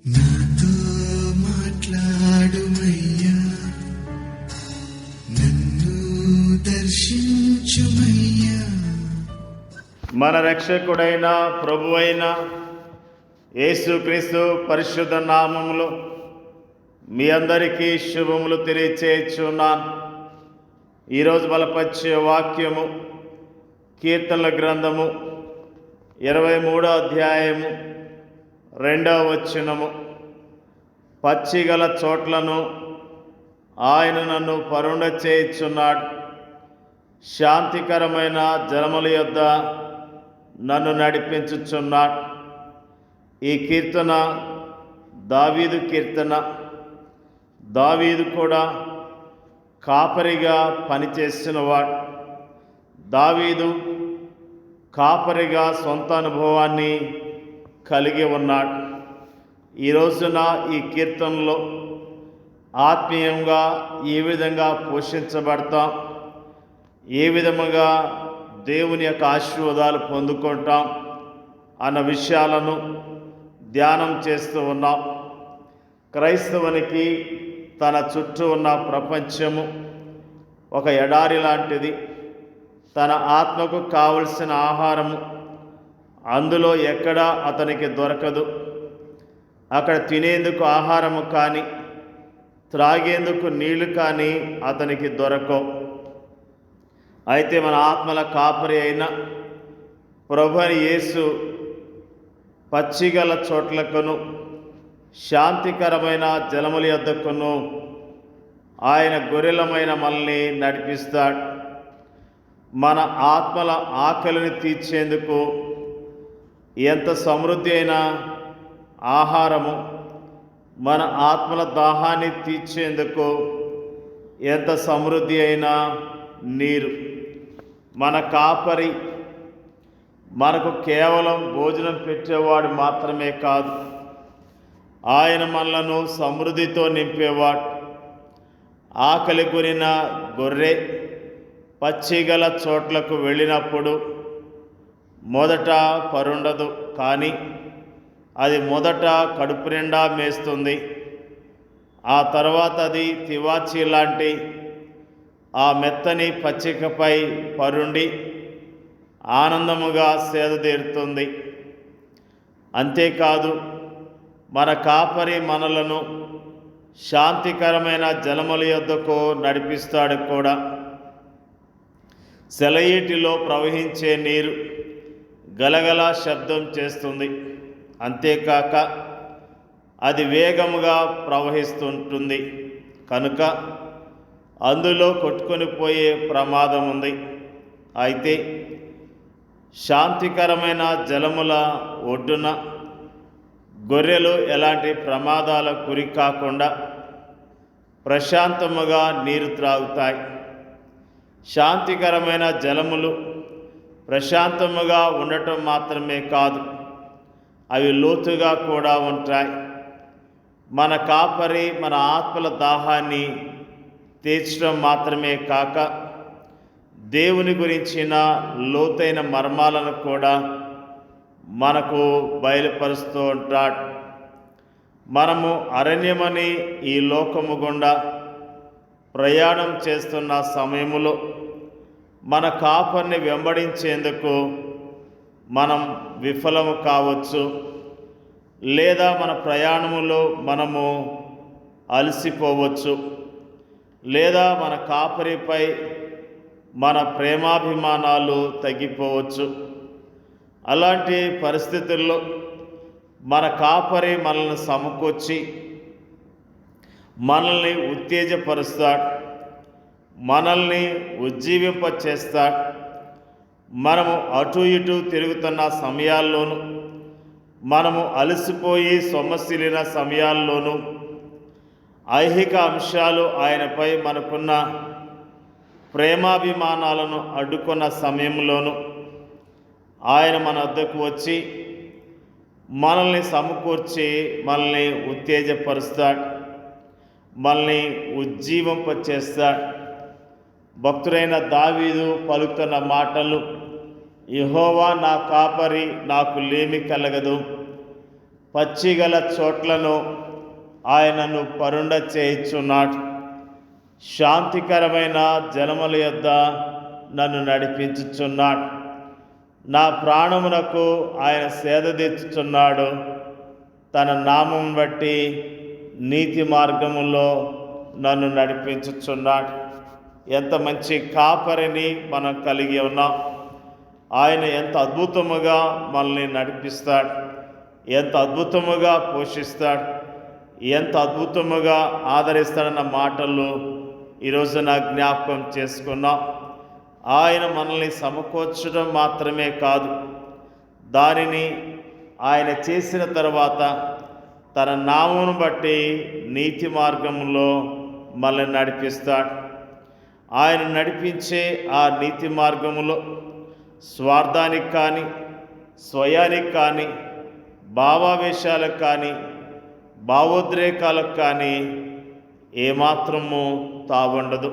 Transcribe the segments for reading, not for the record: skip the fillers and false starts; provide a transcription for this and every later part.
నాతో మాట్లాడుమయ్యా, నన్ను దర్శించుమయ్యా. మన రక్షకుడైన ప్రభువైన యేసుక్రీస్తు పరిశుద్ధ నామములో మీ అందరికీ శుభములు తెలియచేయుచున్నాను. ఈరోజు బలపరిచే వాక్యము కీర్తనల గ్రంథము 23వ అధ్యాయము 2వ వచనము. పచ్చిగల చోట్లను ఆయన నన్ను పరుండ చేయుచున్నాడు, శాంతికరమైన జలముల యొద్ద నన్ను నడిపించుచున్నాడు. ఈ కీర్తన దావీదు కీర్తన. దావీదు కూడా కాపరిగా పనిచేసినవాడు. దావీదు కాపరిగా సొంత అనుభవాన్ని కలిగి ఉన్నాడు. ఈ రోజున ఈ కీర్తనలో ఆత్మీయంగా ఏ విధంగా పోషించబడతాం, ఏ విధముగా దేవుని యొక్క ఆశీర్వాదాలు పొందుకుంటాం అన్న విషయాలను ధ్యానం చేస్తూ ఉన్నాం. క్రైస్తవునికి తన చుట్టూ ఉన్న ప్రపంచము ఒక ఎడారి లాంటిది. తన ఆత్మకు కావలసిన ఆహారము అందులో ఎక్కడా అతనికి దొరకదు. అక్కడ తినేందుకు ఆహారము కానీ, త్రాగేందుకు నీళ్లు కానీ అతనికి దొరకవు. అయితే మన ఆత్మల కాపరి అయిన ప్రభువైన యేసు పచ్చిగల చోట్లకును, శాంతికరమైన జలముల యొద్దకును ఆయన గొర్రెలమైన మనల్ని నడిపిస్తాడు. మన ఆత్మల ఆకలిని తీర్చేందుకు ఎంత సమృద్ధి అయిన ఆహారము, మన ఆత్మల దాహాన్ని తీర్చేందుకు ఎంత సమృద్ధి అయిన నీరు. మన కాపరి మనకు కేవలం భోజనం పెట్టేవాడు మాత్రమే కాదు, ఆయన మనలను సమృద్ధితో నింపేవాడు. ఆకలి కొనిన గొర్రె పచ్చిగల చోట్లకు వెళ్ళినప్పుడు మొదట పరుండదు, కానీ అది మొదట కడుపు నిండా మేస్తుంది. ఆ తర్వాత అది తివాచీ లాంటి ఆ మెత్తని పచ్చికపై పరుండి ఆనందముగా సేదతీరుతుంది. అంతేకాదు, మన కాపరి మనలను శాంతికరమైన జలముల యొద్దకు నడిపిస్తాడు కూడా. సెలయేటిలో ప్రవహించే నీరు గలగల శబ్దం చేస్తుంది. అంతేకాక అది వేగముగా ప్రవహిస్తుంటుంది కనుక అందులో కొట్టుకొని పోయే ప్రమాదం ఉంది. అయితే శాంతికరమైన జలముల ఒడ్డున గొర్రెలు ఎలాంటి ప్రమాదాలకు గురి కాకుండా ప్రశాంతముగా నీరు త్రాగుతాయి. శాంతికరమైన జలములు ప్రశాంతముగా ఉండటం మాత్రమే కాదు, అవి లోతుగా కూడా ఉంటాయి. మన కాపరి మన ఆత్మల దాహాన్ని తీర్చడం మాత్రమే కాక దేవుని గురించిన లోతైన మర్మాలను కూడా మనకు బయలుపరుస్తూ ఉంటాడు. మనము అరణ్యమని ఈ లోకము గుండా ప్రయాణం చేస్తున్న సమయములో మన కాపరిని వెంబడించేందుకు మనం విఫలము కావచ్చు, లేదా మన ప్రయాణములో మనము అలసిపోవచ్చు, లేదా మన కాపరిపై మన ప్రేమాభిమానాలు తగ్గిపోవచ్చు. అలాంటి పరిస్థితుల్లో మన కాపరి మనల్ని సమకూర్చి మనల్ని ఉత్తేజపరుస్తాడు, మనల్ని ఉజ్జీవింపచేస్తాడు. మనము అటు ఇటు తిరుగుతున్న సమయాల్లోనూ, మనము అలసిపోయి సొమ్మసిలిన సమయాల్లోనూ, ఐహిక అంశాలు ఆయనపై మనకున్న ప్రేమాభిమానాలను అడ్డుకున్న సమయంలోనూ ఆయన మన వద్దకు వచ్చి మనల్ని సమకూర్చి మనల్ని ఉత్తేజపరుస్తాడు, మనల్ని ఉజ్జీవింపచేస్తాడు. భక్తుడైన దావీదు పలుకుతున్న మాటలు యెహోవా నా కాపరి, నాకు లేమి కలగదు. పచ్చిగల చోట్లను ఆయనను పరుండ చేయుచున్నాడు. శాంతికరమైన జలముల యొద్ద నన్ను నడిపించుచున్నాడు. నా ప్రాణమునకు ఆయన సేద తీర్చుచున్నాడు. తన నామం బట్టి నీతి మార్గములో నన్ను నడిపించుచున్నాడు. ఎంత మంచి కాపరిని మనం కలిగి ఉన్నాం. ఆయన ఎంత అద్భుతముగా మనల్ని నడిపిస్తాడు, ఎంత అద్భుతముగా పోషిస్తాడు, ఎంత అద్భుతముగా ఆదరిస్తాడన్న మాటలు ఈరోజు నా జ్ఞాపకం చేసుకున్నాం. ఆయన మనల్ని సమకూర్చడం మాత్రమే కాదు, దానిని ఆయన చేసిన తర్వాత తన నామమును బట్టి నీతి మార్గంలో మనల్ని నడిపిస్తాడు. ఆయన నడిపించే ఆ నీతి మార్గములో స్వార్థానికి కానీ, స్వయానికి కానీ, భావావేశాలకు కానీ, భావోద్రేకాలకు కానీ ఏమాత్రము తావుండదు.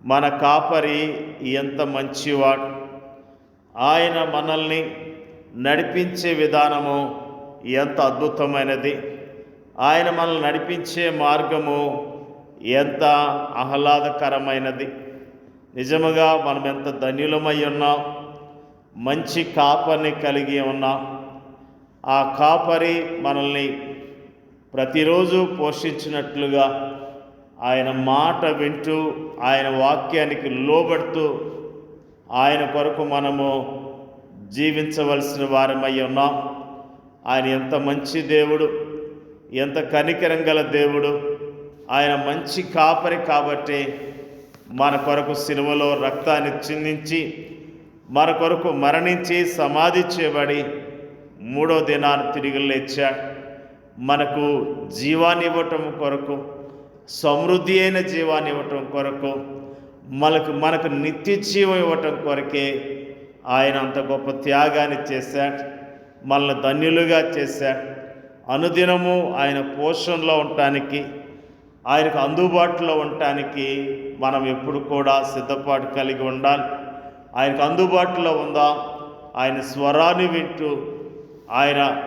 మన కాపరి ఎంత మంచివాడు. ఆయన మనల్ని నడిపించే విధానము ఎంత అద్భుతమైనది. ఆయన మనల్ని నడిపించే మార్గము ఎంత ఆహ్లాదకరమైనది. నిజముగా మనం ఎంత ధన్యులమై ఉన్నాం. మంచి కాపరిని కలిగి ఉన్నాం. ఆ కాపరి మనల్ని ప్రతిరోజు పోషించినట్లుగా ఆయన మాట వింటూ, ఆయన వాక్యానికి లోబడుతూ ఆయన కొరకు మనము జీవించవలసిన వారమై ఉన్నాం. ఆయన ఎంత మంచి దేవుడు, ఎంత కనికరం గల దేవుడు. ఆయన మంచి కాపరి కాబట్టి మన కొరకు సిలువలో రక్తాన్ని చిందించి, మన కొరకు మరణించి సమాధి చేయబడి మూడో దినాన్ని తిరిగి లేచాడు. మనకు జీవాన్ని ఇవ్వటం కొరకు, సమృద్ధి అయిన జీవాన్ని ఇవ్వటం కొరకు, మనకు నిత్య జీవం ఇవ్వటం కొరకే ఆయన అంత గొప్ప త్యాగాన్ని చేశాడు. మనల్ని ధన్యులుగా చేశాడు. అనుదినము ఆయన పోషణలో ఉండటానికి, ఆయనకు అందుబాటులో ఉండటానికి మనం ఎప్పుడు కూడా సిద్ధపాటు కలిగి ఉండాలి. ఆయనకు అందుబాటులో ఉందాం. ఆయన స్వరాన్ని వింటూ,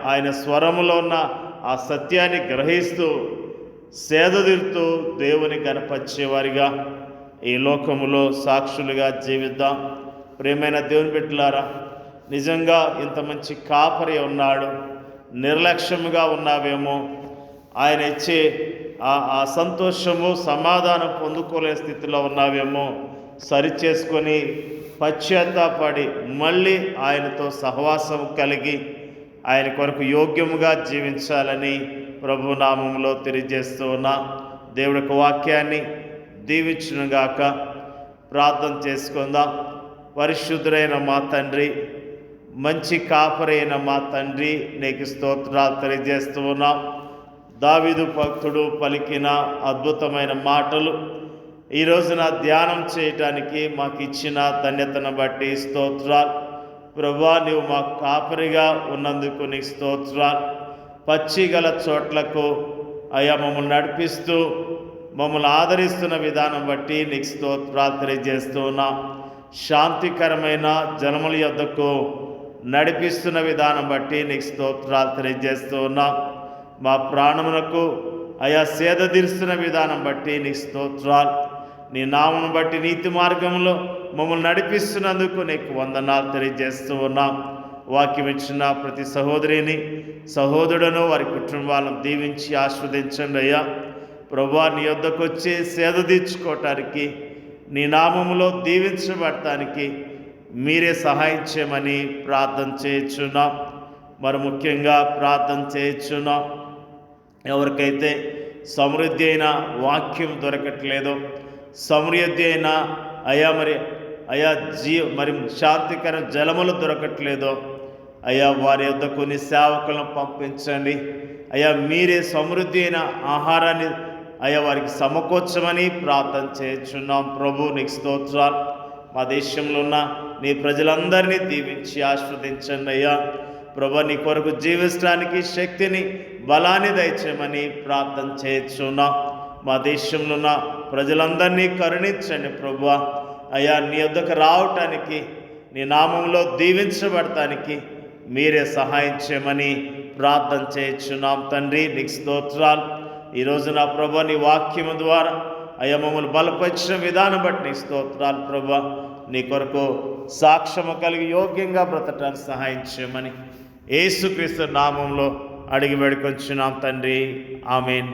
ఆయన స్వరములో ఉన్న ఆ సత్యాన్ని గ్రహిస్తూ, సేదతీరుతూ దేవుని కనపరిచేవారిగా ఈ లోకములో సాక్షులుగా జీవిద్దాం. ప్రియమైన దేవుని బిడ్డలారా, నిజంగా ఇంత మంచి కాపరి ఉన్నాడు. నిర్లక్ష్యముగా ఉన్నావేమో, ఆయన ఇచ్చే ఆ సంతోషము, సమాధానం పొందుకోలేని స్థితిలో ఉన్నావేమో, సరిచేసుకొని పశ్చాత్తాపడి మళ్ళీ ఆయనతో సహవాసం కలిగి ఆయన కొరకు యోగ్యముగా జీవించాలని ప్రభు నామములో తెలియజేస్తూ ఉన్నా. దేవుడి యొక్క వాక్యాన్ని దీవించునుగాక. ప్రార్థన చేసుకుందాం. పరిశుద్ధుడైన మా తండ్రి, మంచి కాపరైన మా తండ్రి, నీకు స్తోత్రాలు తెలియజేస్తూ ఉన్నాం. దావీదు భక్తుడు పలికిన అద్భుతమైన మాటలు ఈ రోజున ధ్యానం చేయటానికి మాకు ఇచ్చిన ధన్యతను బట్టి స్తోత్రాలు. ప్రభువా, నీవు మా కాపరిగా ఉన్నందుకు నీకు స్తోత్రాలు. పచ్చిగల చోట్లకు అయ్యా మమ్మల్ని నడిపిస్తూ, మమ్మల్ని ఆదరిస్తున్న విధానం బట్టి నీకు స్తోత్రాలు తెలియజేస్తూ ఉన్నాం. శాంతికరమైన జలముల యొద్దకు నడిపిస్తున్న విధానం బట్టి నీకు స్తోత్రాలు తెలియజేస్తూ ఉన్నాం. మా ప్రాణమునకు అయా సేద తీరుస్తున్న విధానం బట్టి నీకు స్తోత్రాలు. నీ నామమును బట్టి నీతి మార్గంలో మమ్మల్ని నడిపిస్తున్నందుకు నీకు వందనాలు తెలియజేస్తూ ఉన్నాం. వాక్యం ఇచ్చిన ప్రతి సహోదరిని, సహోదరుడును, వారి కుటుంబాలను దీవించి ఆస్వాదించండి అయ్యా. ప్రభువా, నీ యొద్దకు వచ్చి సేద తీర్చుకోవటానికి, నీ నామములో దీవించబడటానికి మీరే సహాయం చేయమని ప్రార్థన చేయుచున్నాం. మరి ముఖ్యంగా ప్రార్థన చేయుచున్నాం, ఎవరికైతే సమృద్ధి అయిన వాక్యం దొరకట్లేదో, సమృద్ధి అయిన మరి శాంతికర జలములు దొరకట్లేదో, అయ్యా వారి యొద్ద కొన్ని సేవకులను పంపించండి. అయ్యా మీరే సమృద్ధి అయిన ఆహారాన్ని వారికి సమకూర్చమని ప్రార్థన చేయుచున్నాం. ప్రభు నీకు స్తోత్రాలు. మా దేశంలో ఉన్న నీ ప్రజలందరినీ దీవించి ఆస్వాదించండి అయ్యా. ప్రభు, నీ కొరకు జీవించడానికి శక్తిని, బలాన్ని దయచేయమని ప్రార్థన చేయుచున్నాం. మా దేశంలో ఉన్న ప్రజలందరినీ కరుణించండి ప్రభు. అయ్యా, నీ వద్దకు రావటానికి, నీ నామంలో దీవించబడటానికి మీరే సహాయం చేయమని ప్రార్థన చేయించున్నాం తండ్రి. నీకు స్తోత్రాలు. ఈరోజు నా ప్రభా నీ వాక్యము ద్వారా అయ్యా మమ్మల్ని బలపరిచిన విధానం బట్టి నీ స్తోత్రాలు ప్రభా. నీ కొరకు సాక్ష్యము కలిగి యోగ్యంగా బ్రతకడానికి సహాయం చేయమని యేసుక్రీస్తు నామంలో అడిగి వేడుకొంచున్నాం తండ్రి. ఆమేన్.